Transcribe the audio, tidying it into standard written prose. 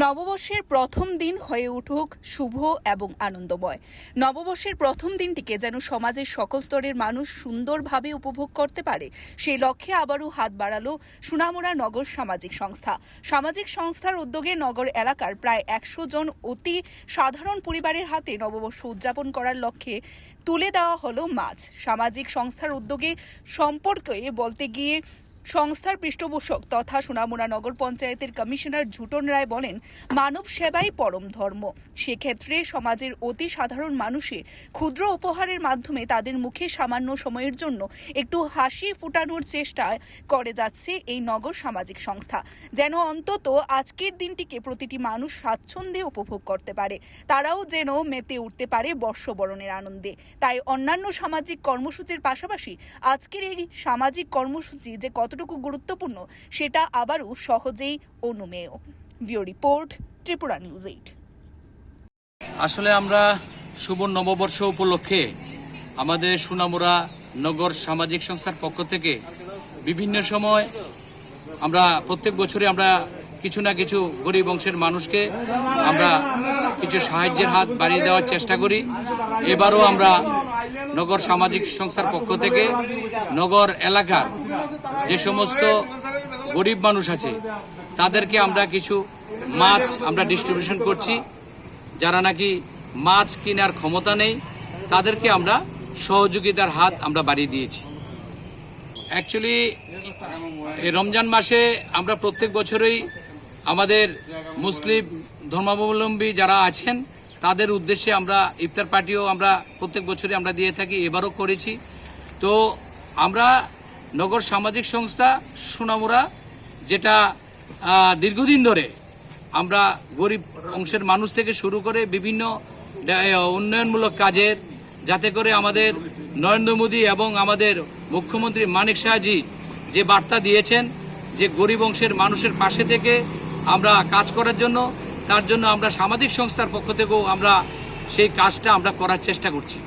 নববর্ষের প্রথম দিন হয়ে উঠুক শুভ এবং আনন্দময়। নববর্ষের প্রথম দিনটিকে যেন সমাজের সকল স্তরের মানুষ সুন্দরভাবে উপভোগ করতে পারে, সেই লক্ষ্যে আবারও হাত বাড়ালো সোনামুড়া নগর সামাজিক সংস্থা। সামাজিক সংস্থার উদ্যোগে নগর এলাকার প্রায় 100 জন অতি সাধারণ পরিবারের হাতে নববর্ষ উদযাপন করার লক্ষ্যে তুলে দেওয়া হলো মাছ। সামাজিক সংস্থার উদ্যোগে সম্পর্কে বলতে গিয়ে সংস্থার পৃষ্ঠপোষক তথা সোনামুড়া নগর পঞ্চায়েতের কমিশনার ঝুটন রায় বলেন, মানব সেবাই পরম ধর্ম। সেক্ষেত্রে সমাজের অতি সাধারণ মানুষের ক্ষুদ্র উপহারের মাধ্যমে তাদের মুখে সামান্য সময়ের জন্য একটু হাসি ফুটানোর চেষ্টা করে যাচ্ছে এই নগর সামাজিক সংস্থা, যেন অন্তত আজকের দিনটিকে প্রতিটি মানুষ স্বাচ্ছন্দ্যে উপভোগ করতে পারে, তারাও যেন মেতে উঠতে পারে বর্ষবরণের আনন্দে। তাই অন্যান্য সামাজিক কর্মসূচির পাশাপাশি আজকের এই সামাজিক কর্মসূচি যে কতটুকু গুরুত্বপূর্ণ সেটা আবারও সহজেই অনুমেয়। ভিও রিপোর্ট, ত্রিপুরা নিউজ 8। আসলে আমরা শুভ নববর্ষ উপলক্ষে আমাদের সোনামুড়া নগর সামাজিক সংস্থার পক্ষ থেকে বিভিন্ন সময় আমরা প্রত্যেক বছরই আমরা কিছু না কিছু গরিব অংশের মানুষকে আমরা কিছু সাহায্যের হাত বাড়িয়ে দেওয়ার চেষ্টা করি। এবারও আমরা নগর সামাজিক সংস্থার পক্ষ থেকে নগর এলাকার যে সমস্ত গরিব মানুষ আছে তাদেরকে আমরা কিছু মাছ আমরা ডিস্ট্রিবিউশন করছি। যারা নাকি মাছ কেনার ক্ষমতা নেই তাদেরকে আমরা সহযোগিতার হাত আমরা বাড়িয়ে দিয়েছি। অ্যাকচুয়ালি এই রমজান মাসে আমরা প্রত্যেক বছরই আমাদের মুসলিম ধর্মাবলম্বী যারা আছেন তাদের উদ্দেশ্যে আমরা ইফতার পার্টিও আমরা প্রত্যেক বছরই আমরা দিয়ে থাকি, এবারও করেছি। তো আমরা নগর সামাজিক সংস্থা সোনামুড়া, যেটা দীর্ঘদিন ধরে আমরা গরিব অংশের মানুষ থেকে শুরু করে বিভিন্ন উন্নয়নমূলক কাজের, যাতে করে আমাদের নরেন্দ্র মোদী এবং আমাদের মুখ্যমন্ত্রী মানিক শাহজি যে বার্তা দিয়েছেন যে গরিব অংশের মানুষের পাশে থেকে আমরা কাজ করার জন্য, তার জন্য আমরা সামাজিক সংস্থার পক্ষ থেকেও আমরা সেই কাজটা আমরা করার চেষ্টা করছি।